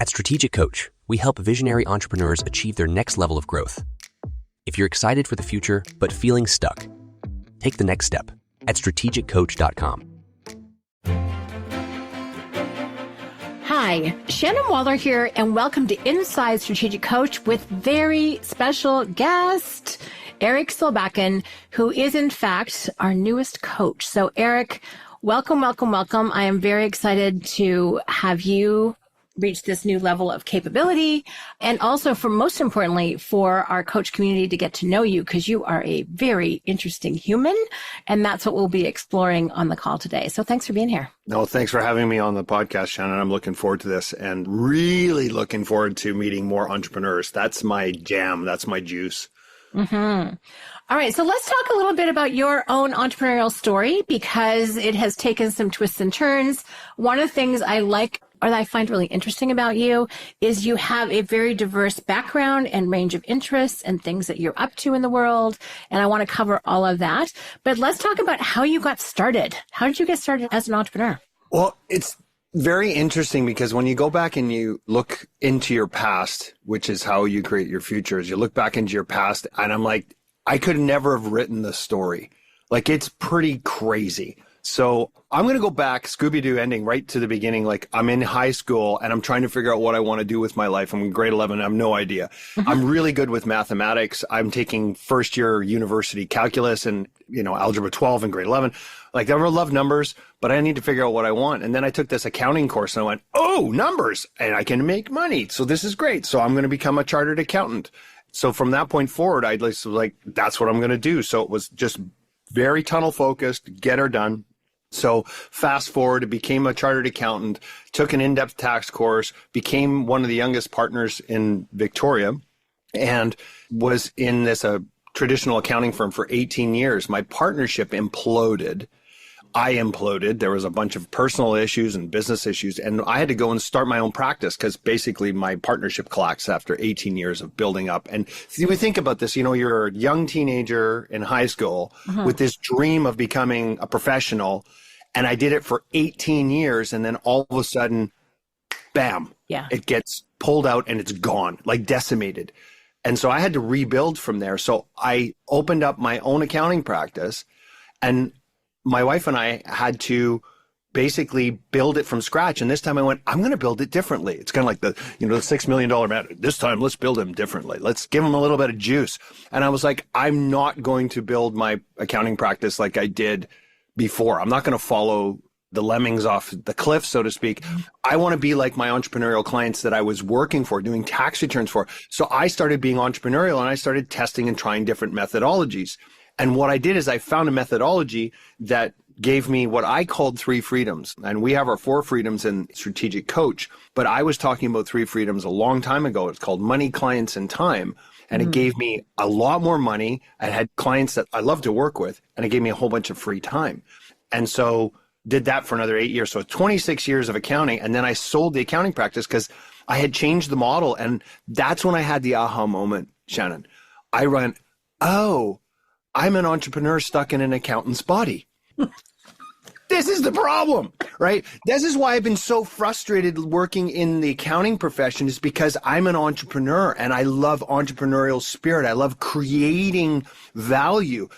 Strategic Coach, we help visionary entrepreneurs achieve their next level of growth. If you're excited for the future, but feeling stuck, take the next step at strategiccoach.com. Hi, Shannon Waller here, and welcome to Inside Strategic Coach with very special guest, Erik Solbakken, who is in fact our newest coach. So Erik, welcome. I am very excited to have you reach this new level of capability, and also most importantly, for our coach community to get to know you, because you are a very interesting human, and that's what we'll be exploring on the call today. So thanks for being here. No, thanks for having me on the podcast, Shannon. I'm looking forward to this and really looking forward to meeting more entrepreneurs. That's my jam. That's my juice. Mm-hmm. All right. So let's talk a little bit about your own entrepreneurial story, because it has taken some twists and turns. One of the things I like, or that I find really interesting about you, is you have a very diverse background and range of interests and things that you're up to in the world. And I want to cover all of that. But let's talk about how you got started. How did you get started as an entrepreneur? Well, it's very interesting because when you go back and you look into your past, which is how you create your future, is you look back into your past, and I'm like, I could never have written the story. Like, it's pretty crazy. So I'm going to go back, Scooby-Doo ending, right to the beginning. Like, I'm in high school and I'm trying to figure out what I want to do with my life. I'm in grade 11. I have no idea. Mm-hmm. I'm really good with mathematics. I'm taking first year university calculus and, algebra 12 in grade 11. Like, I love numbers, but I need to figure out what I want. And then I took this accounting course and I went, oh, numbers, and I can make money. So this is great. So I'm going to become a chartered accountant. So from that point forward, I was like, that's what I'm going to do. So it was just very tunnel focused, get her done. So fast forward, I became a chartered accountant, took an in-depth tax course, became one of the youngest partners in Victoria, and was in this traditional accounting firm for 18 years. My partnership imploded. I imploded. There was a bunch of personal issues and business issues, and I had to go and start my own practice because basically my partnership collapsed after 18 years of building up. And see, we think about this, you're a young teenager in high school with this dream of becoming a professional, and I did it for 18 years, and then all of a sudden, bam, it gets pulled out and it's gone, like decimated. And so I had to rebuild from there. So I opened up my own accounting practice, and my wife and I had to basically build it from scratch. And this time I went, I'm going to build it differently. It's kind of like the $6 million man. This time, let's build him differently. Let's give him a little bit of juice. And I was like, I'm not going to build my accounting practice like I did before. I'm not going to follow the lemmings off the cliff, so to speak. I want to be like my entrepreneurial clients that I was working for, doing tax returns for. So I started being entrepreneurial, and I started testing and trying different methodologies. And what I did is I found a methodology that gave me what I called 3 freedoms. And we have our 4 freedoms in Strategic Coach, but I was talking about 3 freedoms a long time ago. It's called money, clients, and time. And it gave me a lot more money. I had clients that I love to work with, and it gave me a whole bunch of free time. And so did that for another 8 years. So 26 years of accounting. And then I sold the accounting practice because I had changed the model. And that's when I had the aha moment, Shannon. I went, oh, I'm an entrepreneur stuck in an accountant's body. This is the problem, right? This is why I've been so frustrated working in the accounting profession, is because I'm an entrepreneur and I love entrepreneurial spirit. I love creating value.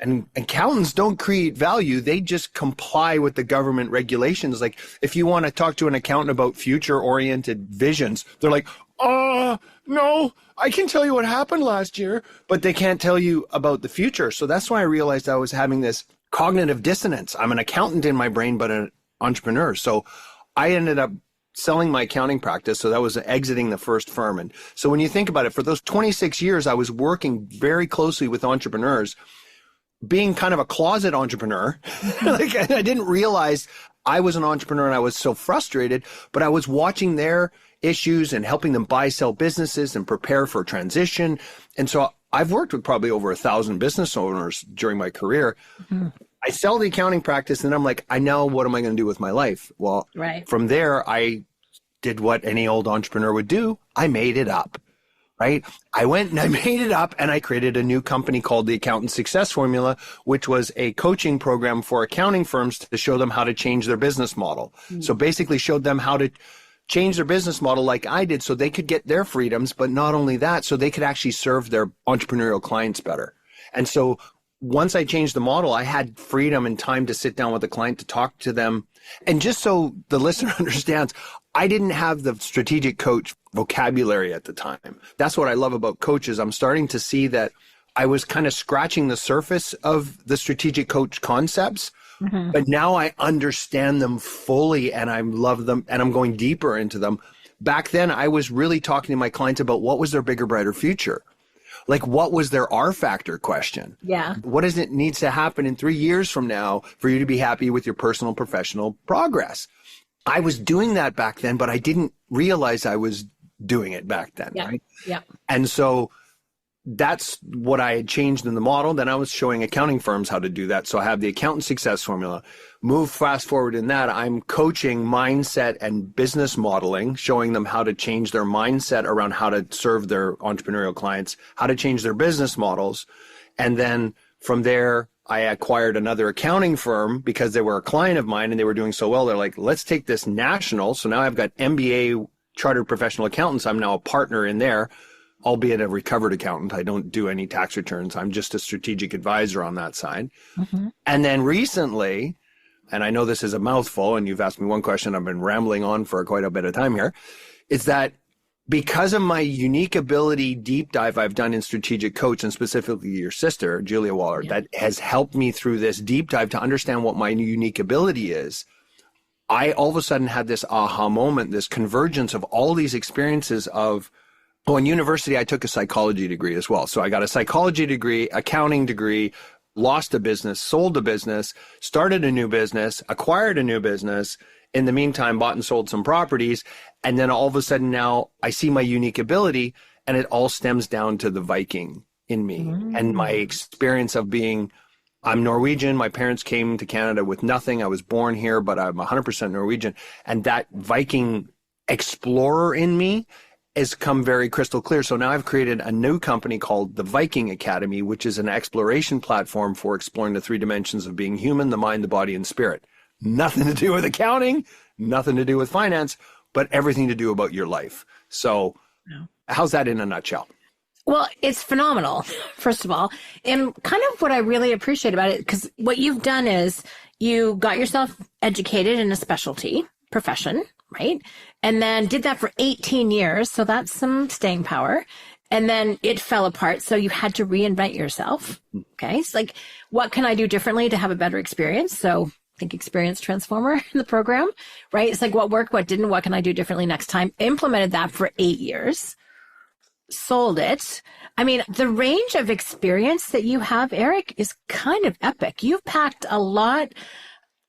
And accountants don't create value. They just comply with the government regulations. Like, if you want to talk to an accountant about future-oriented visions, they're like, no, I can tell you what happened last year, but they can't tell you about the future. So that's why I realized I was having this cognitive dissonance. I'm an accountant in my brain, but an entrepreneur. So I ended up selling my accounting practice. So that was exiting the first firm. And so when you think about it, for those 26 years, I was working very closely with entrepreneurs, being kind of a closet entrepreneur. Like, I didn't realize I was an entrepreneur and I was so frustrated, but I was watching their issues and helping them buy, sell businesses and prepare for transition. And so I've worked with probably over 1,000 business owners during my career. I sell the accounting practice and I'm like, I know, what am I going to do with my life? Well, from there, I did what any old entrepreneur would do. I made it up, right? I went and I made it up and I created a new company called the Accountant Success Formula, which was a coaching program for accounting firms to show them how to change their business model. So basically showed them how to change their business model like I did so they could get their freedoms, but not only that, so they could actually serve their entrepreneurial clients better. And so once I changed the model, I had freedom and time to sit down with the client to talk to them. And just so the listener understands, I didn't have the strategic coach vocabulary at the time. That's what I love about coaches. I'm starting to see that I was kind of scratching the surface of the strategic coach concepts, but now I understand them fully and I love them and I'm going deeper into them. Back then, I was really talking to my clients about what was their bigger, brighter future. Like, what was their R factor question? Yeah. What does it needs to happen in 3 years from now for you to be happy with your personal, professional progress? I was doing that back then, but I didn't realize I was doing it back then. Yeah. Right? Yeah. And so that's what I had changed in the model. Then I was showing accounting firms how to do that. So I have the accountant success formula. Move fast forward in that. I'm coaching mindset and business modeling, showing them how to change their mindset around how to serve their entrepreneurial clients, how to change their business models. And then from there, I acquired another accounting firm because they were a client of mine and they were doing so well. They're like, let's take this national. So now I've got MBA chartered professional accountants. I'm now a partner in there, albeit a recovered accountant. I don't do any tax returns. I'm just a strategic advisor on that side. And then recently, and I know this is a mouthful and you've asked me one question, I've been rambling on for quite a bit of time here, is that because of my unique ability deep dive I've done in strategic coach and specifically your sister, Julia Waller, that has helped me through this deep dive to understand what my unique ability is. I all of a sudden had this aha moment, this convergence of all these experiences of, well, in university, I took a psychology degree as well. So I got a psychology degree, accounting degree, lost a business, sold a business, started a new business, acquired a new business. In the meantime, bought and sold some properties. And then all of a sudden now I see my unique ability and it all stems down to the Viking in me and my experience of being, I'm Norwegian. My parents came to Canada with nothing. I was born here, but I'm 100% Norwegian. And that Viking explorer in me has come very crystal clear. So now I've created a new company called the Viking Academy, which is an exploration platform for exploring the three dimensions of being human, the mind, the body, and spirit. Nothing to do with accounting, nothing to do with finance, but everything to do about your life. So how's that in a nutshell? Well, it's phenomenal, first of all. And kind of what I really appreciate about it, because what you've done is you got yourself educated in a specialty profession, right? And then did that for 18 years. So that's some staying power. And then it fell apart. So you had to reinvent yourself. Okay. It's like, what can I do differently to have a better experience? So I think experience transformer in the program, right? It's like what worked, what didn't, what can I do differently next time? Implemented that for 8 years, sold it. I mean, the range of experience that you have, Erik, is kind of epic. You've packed a lot,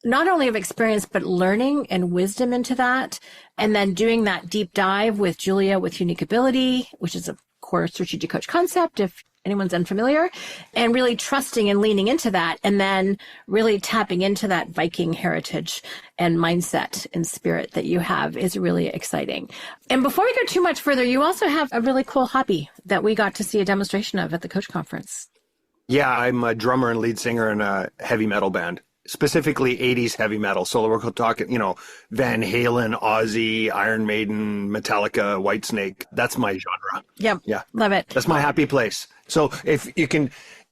not only of experience, but learning and wisdom into that. And then doing that deep dive with Julia with unique ability, which is a core strategic coach concept, if anyone's unfamiliar, and really trusting and leaning into that. And then really tapping into that Viking heritage and mindset and spirit that you have is really exciting. And before we go too much further, you also have a really cool hobby that we got to see a demonstration of at the Coach Conference. Yeah, I'm a drummer and lead singer in a heavy metal band. Specifically 80s heavy metal. So we're talking, Van Halen, Ozzy, Iron Maiden, Metallica, Whitesnake. That's my genre. Yep. Yeah. Love it. That's my happy place. So if you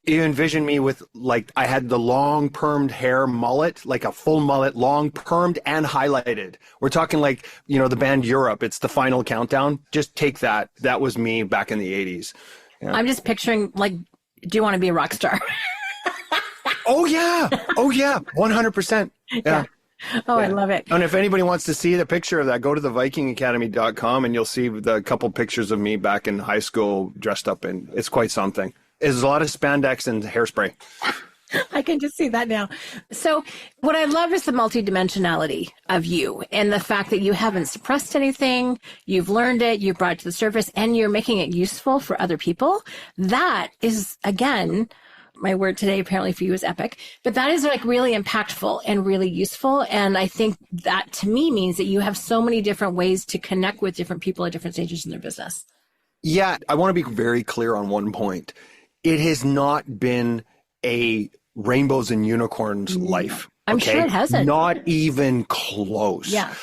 envision me with I had the long permed hair mullet, like a full mullet, long permed and highlighted. We're talking the band Europe. It's the Final Countdown. Just take that. That was me back in the 80s. Yeah. I'm just picturing do you want to be a rock star? Oh, yeah. 100%. Yeah. Oh, yeah. I love it. And if anybody wants to see the picture of that, go to thevikingacademy.com and you'll see the couple pictures of me back in high school dressed up in. It's quite something. There's a lot of spandex and hairspray. I can just see that now. So what I love is the multidimensionality of you and the fact that you haven't suppressed anything. You've learned it. You've brought it to the surface and you're making it useful for other people. That is, again, my word today apparently for you is epic, but that is really impactful and really useful. And I think that to me means that you have so many different ways to connect with different people at different stages in their business. Yeah. I want to be very clear on one point. It has not been a rainbows and unicorns life. I'm sure it hasn't. Not even close. Yeah.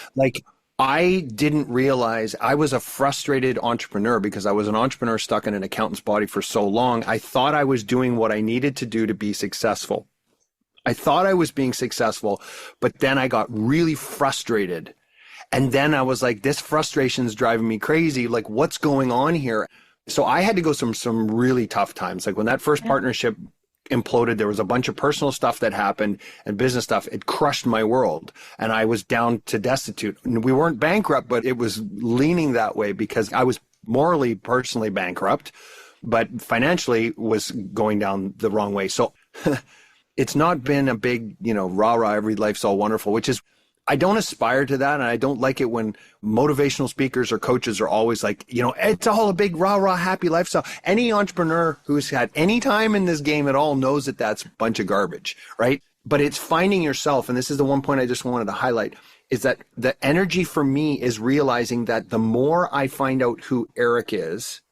I didn't realize I was a frustrated entrepreneur because I was an entrepreneur stuck in an accountant's body for so long. I thought I was doing what I needed to do to be successful. I thought I was being successful, but then I got really frustrated. And then I was like, this frustration is driving me crazy. Like, what's going on here? So I had to go some really tough times. Like when that first partnership imploded, there was a bunch of personal stuff that happened and business stuff. It crushed my world and I was down to destitute. We weren't bankrupt, but it was leaning that way because I was morally, personally bankrupt, but financially was going down the wrong way. So it's not been a big, rah-rah, every life's all wonderful, which is, I don't aspire to that. And I don't like it when motivational speakers or coaches are always like, it's all a big rah-rah happy lifestyle. Any entrepreneur who's had any time in this game at all knows that that's a bunch of garbage, right? But it's finding yourself. And this is the one point I just wanted to highlight is that the energy for me is realizing that the more I find out who Erik is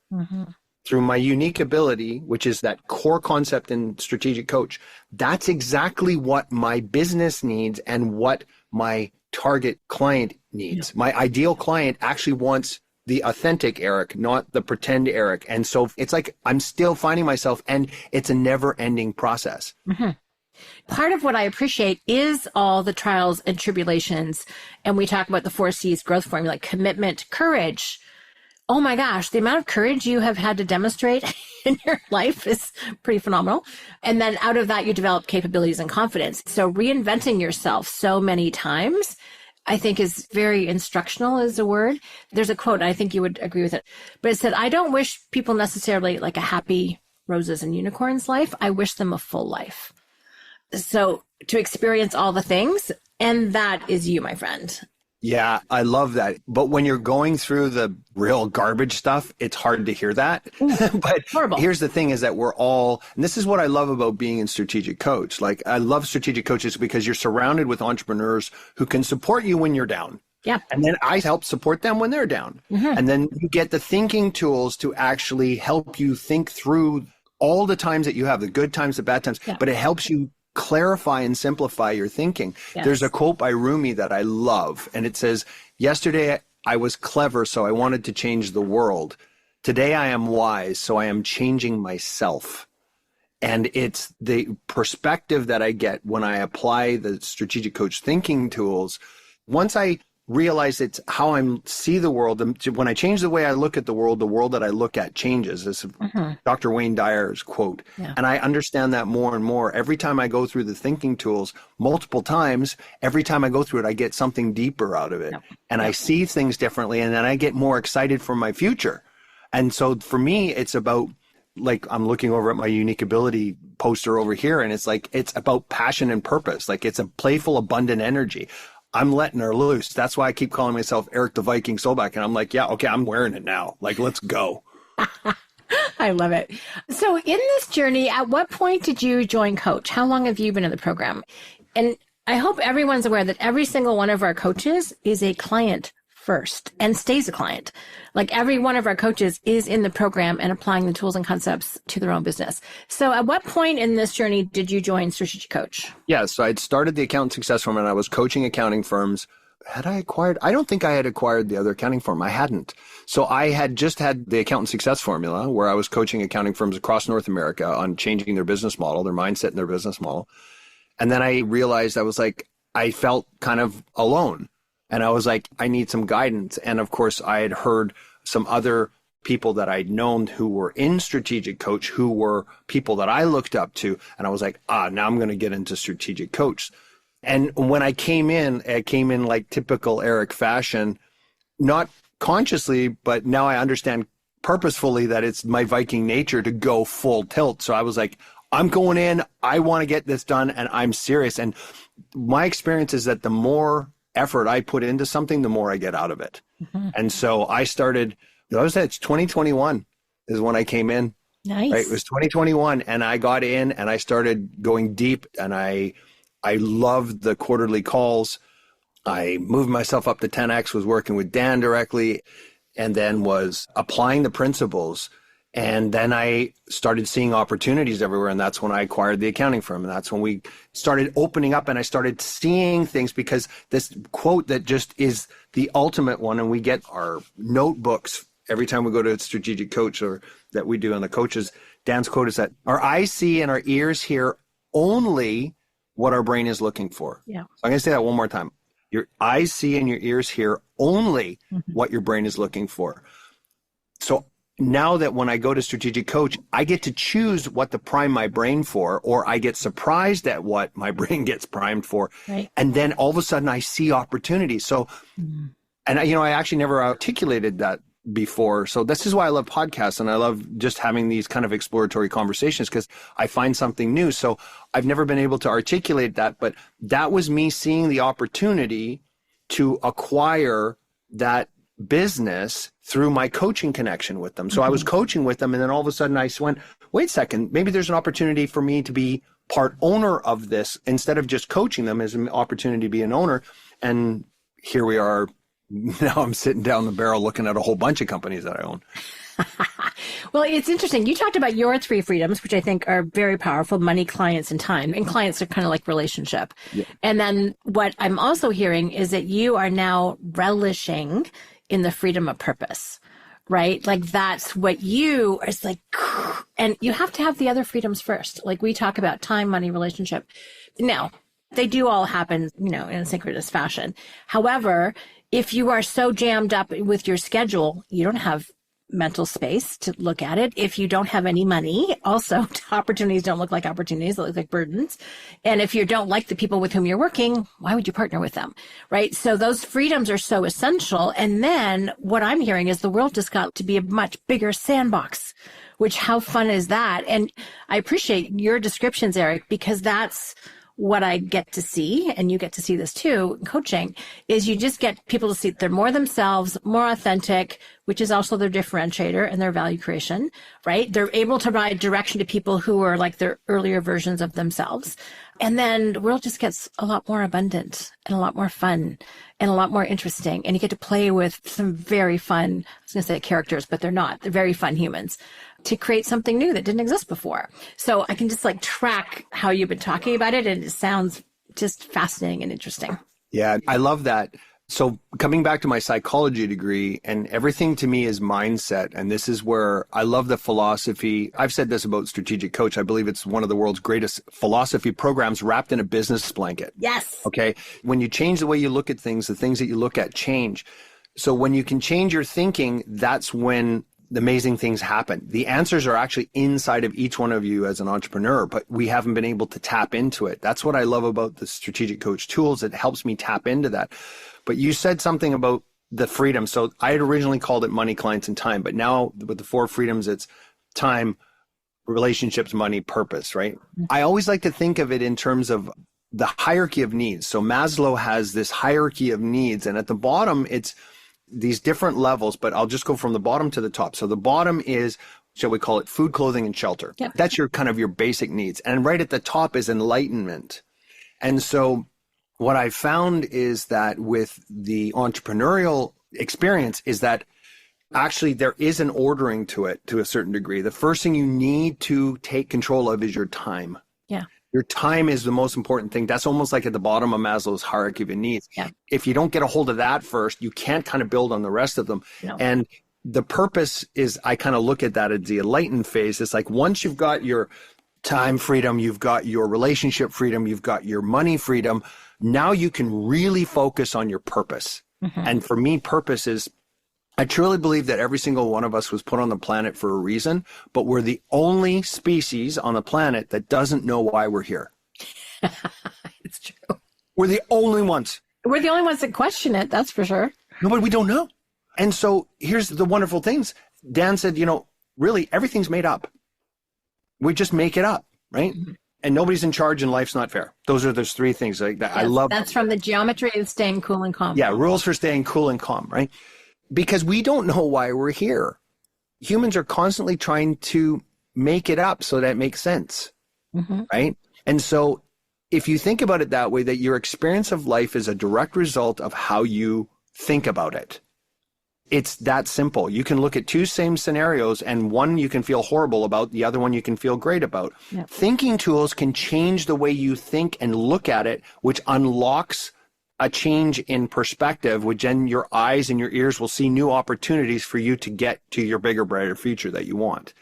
through my unique ability, which is that core concept in strategic coach, that's exactly what my business needs and what my target client needs. My ideal client actually wants the authentic Erik, not the pretend Erik. And so it's like I'm still finding myself and it's a never ending process. Part of what I appreciate is all the trials and tribulations. And we talk about the 4 C's growth formula, commitment, courage. Oh my gosh, the amount of courage you have had to demonstrate in your life is pretty phenomenal. And then out of that, you develop capabilities and confidence. So reinventing yourself so many times, I think is very instructional is a word. There's a quote, I think you would agree with it, but it said, I don't wish people necessarily like a happy roses and unicorns life. I wish them a full life. So to experience all the things, and that is you, my friend. Yeah, I love that. But when you're going through the real garbage stuff, it's hard to hear that. But horrible. Here's the thing is that we're all, and this is what I love about being in strategic coach. Like I love strategic coaches because you're surrounded with entrepreneurs who can support you when you're down. Yeah. And then I help support them when they're down. And then you get the thinking tools to actually help you think through all the times that you have, the good times, the bad times, but it helps you clarify and simplify your thinking. Yes. There's a quote by Rumi that I love, and it says, yesterday I was clever, so I wanted to change the world. Today I am wise, so I am changing myself. And it's the perspective that I get when I apply the strategic coach thinking tools. Once I realize it's how I see the world, when I change the way I look at the world that I look at changes. This is Dr. Wayne Dyer's quote. And I understand that more and more. Every time I go through the thinking tools, multiple times, every time I go through it, I get something deeper out of it. And I see things differently, and then I get more excited for my future. And so for me, it's about, like, I'm looking over at my unique ability poster over here, and it's like, it's about passion and purpose. Like, it's a playful, abundant energy. I'm letting her loose. That's why I keep calling myself Erik the Viking Solbakken. And I'm like, yeah, okay, I'm wearing it now. Like, let's go. I love it. So in this journey, at what point did you join Coach? How long have you been in the program? And I hope everyone's aware that every single one of our coaches is a client first and stays a client. Like every one of our coaches is in the program and applying the tools and concepts to their own business. So at what point in this journey did you join Strategic Coach? Yeah, so I'd started the Accountant Success Firm and I was coaching accounting firms. Had I acquired? I don't think I had acquired the other accounting firm. I hadn't. So I had just had the Accountant Success Formula where I was coaching accounting firms across North America on changing their business model, their mindset and their business model. And then I realized I felt kind of alone. And I was like, I need some guidance. And of course, I had heard some other people that I'd known who were in Strategic Coach, who were people that I looked up to. And I was like, now I'm going to get into Strategic Coach. And when I came in like typical Erik fashion, not consciously, but now I understand purposefully that it's my Viking nature to go full tilt. So I was like, I'm going in, I want to get this done, and I'm serious. And my experience is that the more effort I put into something, the more I get out of it. And so I started, it's 2021 is when I came in. Nice. Right? It was 2021 and I got in and I started going deep and I loved the quarterly calls. I moved myself up to 10X, was working with Dan directly, and then was applying the principles And then I started seeing opportunities everywhere. And that's when I acquired the accounting firm. And that's when we started opening up and I started seeing things, because this quote that just is the ultimate one. And we get our notebooks every time we go to a strategic coach, or that we do on the coaches. Dan's quote is that our eyes see and our ears hear only what our brain is looking for. Yeah. So I'm going to say that one more time. Your eyes see and your ears hear only what your brain is looking for. So now that when I go to strategic coach, I get to choose what to prime my brain for, or I get surprised at what my brain gets primed for. Right. And then all of a sudden I see opportunities. So, and I actually never articulated that before. So this is why I love podcasts, and I love just having these kind of exploratory conversations, because I find something new. So I've never been able to articulate that, but that was me seeing the opportunity to acquire that business through my coaching connection with them. So I was coaching with them, and then all of a sudden I went, wait a second, maybe there's an opportunity for me to be part owner of this instead of just coaching them, as an opportunity to be an owner. And here we are. Now I'm sitting down the barrel looking at a whole bunch of companies that I own. Well, it's interesting. You talked about your 3 freedoms, which I think are very powerful: money, clients, and time. And clients are kind of like relationship. Yeah. And then what I'm also hearing is that you are now relishing in the freedom of purpose, right? Like that's what you are, like, and you have to have the other freedoms first. Like we talk about time, money, relationship. Now, they do all happen, in a synchronous fashion. However, if you are so jammed up with your schedule, you don't have mental space to look at it. If you don't have any money, also opportunities don't look like opportunities, they look like burdens. And if you don't like the people with whom you're working, why would you partner with them? Right? So those freedoms are so essential. And then what I'm hearing is the world just got to be a much bigger sandbox, which how fun is that? And I appreciate your descriptions, Erik, because that's what I get to see, and you get to see this too, in coaching, is you just get people to see they're more themselves, more authentic, which is also their differentiator and their value creation, right? They're able to provide direction to people who are like their earlier versions of themselves. And then the world just gets a lot more abundant and a lot more fun and a lot more interesting. And you get to play with some very fun, I was going to say characters, but they're not. They're very fun humans, to create something new that didn't exist before. So I can just like track how you've been talking about it, and it sounds just fascinating and interesting. Yeah, I love that. So coming back to my psychology degree, and everything to me is mindset. And this is where I love the philosophy. I've said this about Strategic Coach. I believe it's one of the world's greatest philosophy programs wrapped in a business blanket. Yes. Okay. When you change the way you look at things, the things that you look at change. So when you can change your thinking, that's when the amazing things happen. The answers are actually inside of each one of you as an entrepreneur, but we haven't been able to tap into it. That's what I love about the Strategic Coach tools. It helps me tap into that. But you said something about the freedom. So I had originally called it money, clients, and time, but now with the 4 freedoms, it's time, relationships, money, purpose, right? I always like to think of it in terms of the hierarchy of needs. So Maslow has this hierarchy of needs, and at the bottom, it's these different levels, but I'll just go from the bottom to the top. So the bottom is, shall we call it, food, clothing, and shelter. Yep. That's your kind of your basic needs. And right at the top is enlightenment. And so what I found is that with the entrepreneurial experience is that actually there is an ordering to it to a certain degree. The first thing you need to take control of is your time. Yeah. Your time is the most important thing. That's almost like at the bottom of Maslow's hierarchy of needs. Yeah. If you don't get a hold of that first, you can't kind of build on the rest of them. No. And the purpose is, I kind of look at that as the enlightened phase. It's like once you've got your time freedom, you've got your relationship freedom, you've got your money freedom, now you can really focus on your purpose. Mm-hmm. And for me, purpose is, I truly believe that every single one of us was put on the planet for a reason, but we're the only species on the planet that doesn't know why we're here. It's true. We're the only ones. We're the only ones that question it, that's for sure. No, but we don't know. And so here's the wonderful things. Dan said, really everything's made up. We just make it up, right? Mm-hmm. And nobody's in charge and life's not fair. Those 3 things like that. Yes, I love that's from the geometry of staying cool and calm. Yeah, rules for staying cool and calm, right? Because we don't know why we're here. Humans are constantly trying to make it up so that it makes sense, right? And so if you think about it that way, that your experience of life is a direct result of how you think about it. It's that simple. You can look at two same scenarios and one you can feel horrible about, the other one you can feel great about. Yep. Thinking tools can change the way you think and look at it, which unlocks a change in perspective, which then your eyes and your ears will see new opportunities for you to get to your bigger, brighter future that you want.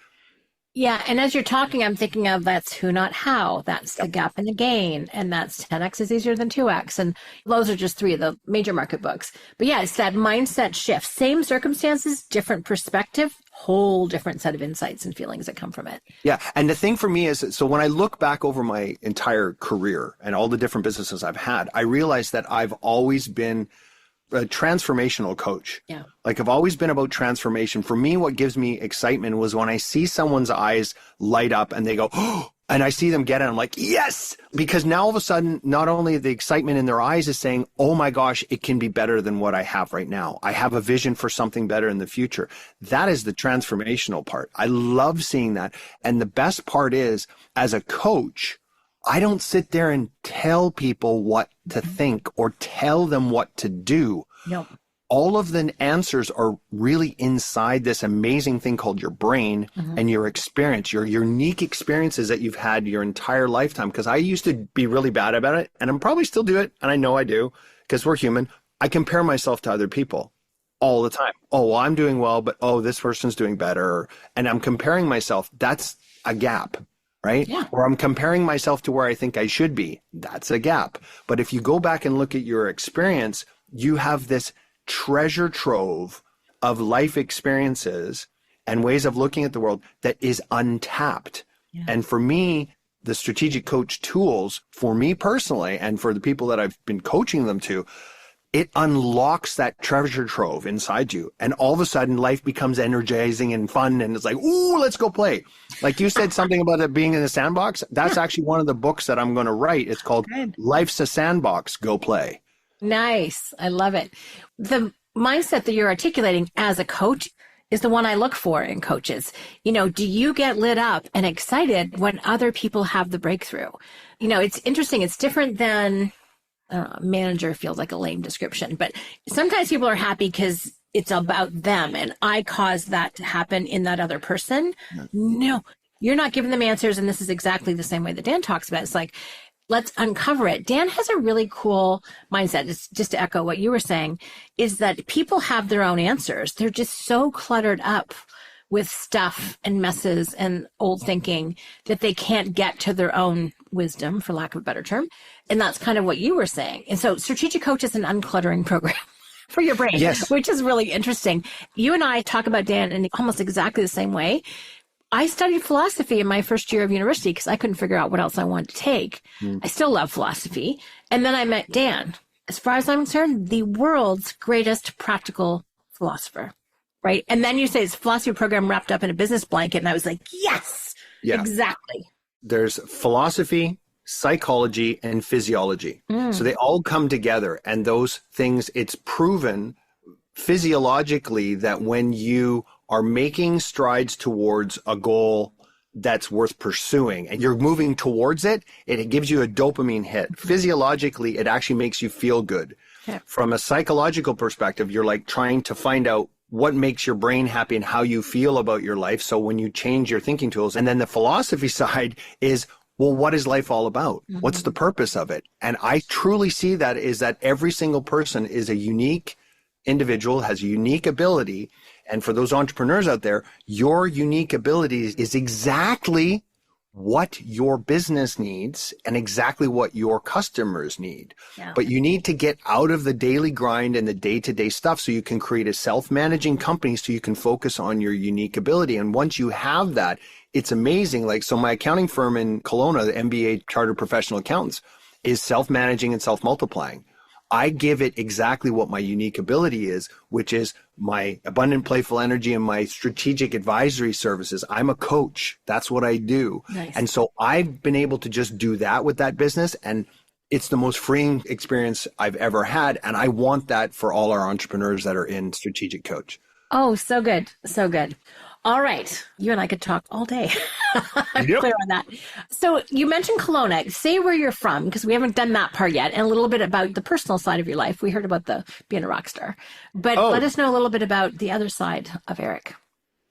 Yeah. And as you're talking, I'm thinking of that's who, not how. That's the gap and the gain. And that's 10x is easier than 2x. And those are just three of the major market books. But yeah, it's that mindset shift. Same circumstances, different perspective, whole different set of insights and feelings that come from it. Yeah. And the thing for me is, so when I look back over my entire career and all the different businesses I've had, I realized that I've always been a transformational coach. Yeah. Like I've always been about transformation. For me, what gives me excitement was when I see someone's eyes light up and they go, oh, and I see them get it. I'm like, yes, because now all of a sudden, not only the excitement in their eyes is saying, oh my gosh, it can be better than what I have right now. I have a vision for something better in the future. That is the transformational part. I love seeing that. And the best part is, as a coach, I don't sit there and tell people what to think or tell them what to do. Nope. All of the answers are really inside this amazing thing called your brain and your experience, your unique experiences that you've had your entire lifetime. Because I used to be really bad about it, and I'm probably still do it. And I know I do because we're human. I compare myself to other people all the time. Oh, well, I'm doing well, but oh, this person's doing better. And I'm comparing myself. That's a gap. Right? Yeah. Or I'm comparing myself to where I think I should be. That's a gap. But if you go back and look at your experience, you have this treasure trove of life experiences and ways of looking at the world that is untapped. Yeah. And for me, the strategic coach tools, for me personally, and for the people that I've been coaching them to, it unlocks that treasure trove inside you. And all of a sudden life becomes energizing and fun. And it's like, ooh, let's go play. Like you said something about it being in a sandbox. That's actually one of the books that I'm going to write. It's called Life's a Sandbox, Go Play. Nice. I love it. The mindset that you're articulating as a coach is the one I look for in coaches. You know, do you get lit up and excited when other people have the breakthrough? You know, it's interesting. It's different than manager feels like a lame description, but sometimes people are happy because it's about them and I caused that to happen in that other person. No, you're not giving them answers. And this is exactly the same way that Dan talks about it. It's like, let's uncover it. Dan has a really cool mindset. It's just to echo what you were saying, is that people have their own answers. They're just so cluttered up with stuff and messes and old thinking that they can't get to their own wisdom, for lack of a better term. And that's kind of what you were saying. And so Strategic Coach is an uncluttering program for your brain, yes, which is really interesting. You and I talk about Dan in almost exactly the same way. I studied philosophy in my first year of university because I couldn't figure out what else I wanted to take. I still love philosophy. And then I met Dan. As far as I'm concerned, the world's greatest practical philosopher. Right. And then you say it's a philosophy program wrapped up in a business blanket. And I was like, yes, exactly. There's philosophy, psychology, and physiology. So they all come together. And those things, it's proven physiologically that when you are making strides towards a goal that's worth pursuing and you're moving towards it, it gives you a dopamine hit. Physiologically, it actually makes you feel good. Yeah. From a psychological perspective, you're like trying to find out what makes your brain happy and how you feel about your life. So when you change your thinking tools, and then the philosophy side is, well, what is life all about? What's the purpose of it? And I truly see that is that every single person is a unique individual, has a unique ability. And for those entrepreneurs out there, your unique ability is exactly what your business needs and exactly what your customers need. Yeah. But you need to get out of the daily grind and the day-to-day stuff so you can create a self-managing company so you can focus on your unique ability. And once you have that, it's amazing. Like, so my accounting firm in Kelowna, the MBA Chartered Professional Accountants, is self-managing and self-multiplying. I give it exactly what my unique ability is, which is my abundant playful energy and my strategic advisory services. I'm a coach. That's what I do. Nice. And so I've been able to just do that with that business. And it's the most freeing experience I've ever had. And I want that for all our entrepreneurs that are in Strategic Coach. Oh, so good. So good. All right. You and I could talk all day. I'm Yep. clear on that. So you mentioned Kelowna. Say where you're from, because we haven't done that part yet, and a little bit about the personal side of your life. We heard about the being a rock star. But let us know a little bit about the other side of Erik.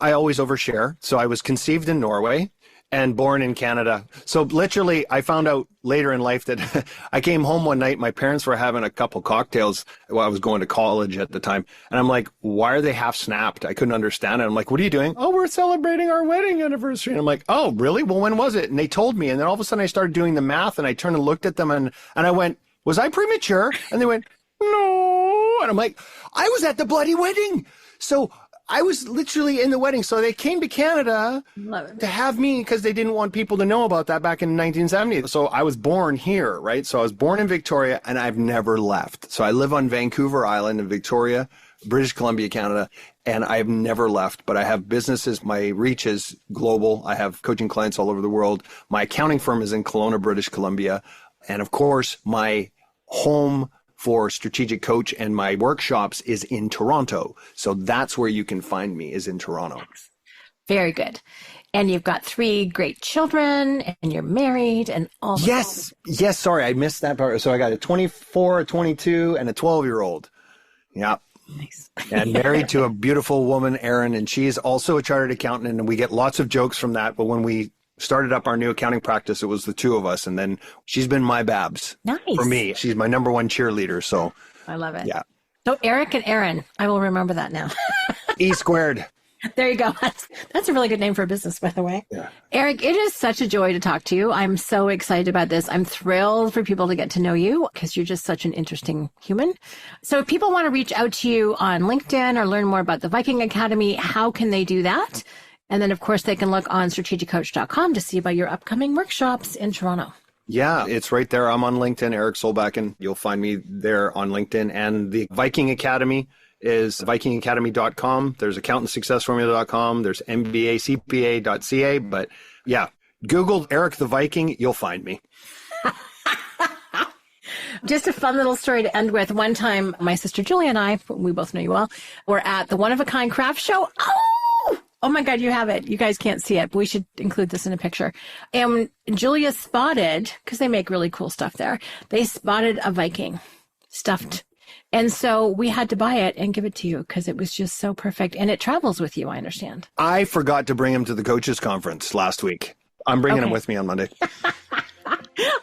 I always overshare. So I was conceived in Norway and born in Canada. So literally, I found out later in life that I came home one night, my parents were having a couple cocktails while I was going to college at the time. And I'm like, why are they half snapped? I couldn't understand it. I'm like, what are you doing? Oh, we're celebrating our wedding anniversary. And I'm like, oh, really? Well, when was it? And they told me. And then all of a sudden I started doing the math and I turned and looked at them and I went, was I premature? And they went, no. And I'm like, I was at the bloody wedding. So I was literally in the wedding. So they came to Canada to have me because they didn't want people to know about that back in 1970. So I was born here, right? So I was born in Victoria and I've never left. So I live on Vancouver Island in Victoria, British Columbia, Canada, and I've never left. But I have businesses. My reach is global. I have coaching clients all over the world. My accounting firm is in Kelowna, British Columbia. And of course, my home for Strategic Coach and my workshops is in Toronto. So that's where you can find me, is in Toronto. Very good. And you've got 3 great children and you're married and all. Yes. Sorry, I missed that part. So I got a 24, a 22, and a 12-year-old. Yeah. Nice. And married to a beautiful woman, Erin, and she's also a chartered accountant. And we get lots of jokes from that. But when we started up our new accounting practice, it was the 2 of us. And then she's been my Babs. Nice. For me. She's my number 1 cheerleader. So I love it. Yeah. So Erik and Erin, I will remember that now. E squared. There you go. That's a really good name for a business, by the way. Yeah. Erik, it is such a joy to talk to you. I'm so excited about this. I'm thrilled for people to get to know you because you're just such an interesting human. So if people want to reach out to you on LinkedIn or learn more about the Viking Academy, how can they do that? And then, of course, they can look on strategiccoach.com to see about your upcoming workshops in Toronto. Yeah, it's right there. I'm on LinkedIn, Erik Solbakken. You'll find me there on LinkedIn. And the Viking Academy is vikingacademy.com. There's accountantsuccessformula.com. There's mbacpa.ca. But yeah, Google Erik the Viking. You'll find me. Just a fun little story to end with. One time, my sister Julia and I, we both know you well, were at the One of a Kind craft show. Oh my God, you have it. You guys can't see it, but we should include this in a picture. And Julia spotted, because they make really cool stuff there, they spotted a Viking stuffed. And so we had to buy it and give it to you because it was just so perfect. And it travels with you, I understand. I forgot to bring him to the coaches conference last week. I'm bringing him with me on Monday.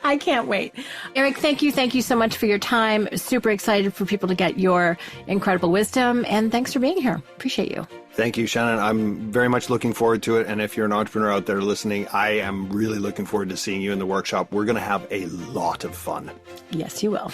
I can't wait. Erik, thank you so much for your time. Super excited for people to get your incredible wisdom. And thanks for being here. Appreciate you. Thank you, Shannon. I'm very much looking forward to it. And if you're an entrepreneur out there listening, I am really looking forward to seeing you in the workshop. We're going to have a lot of fun. Yes, you will.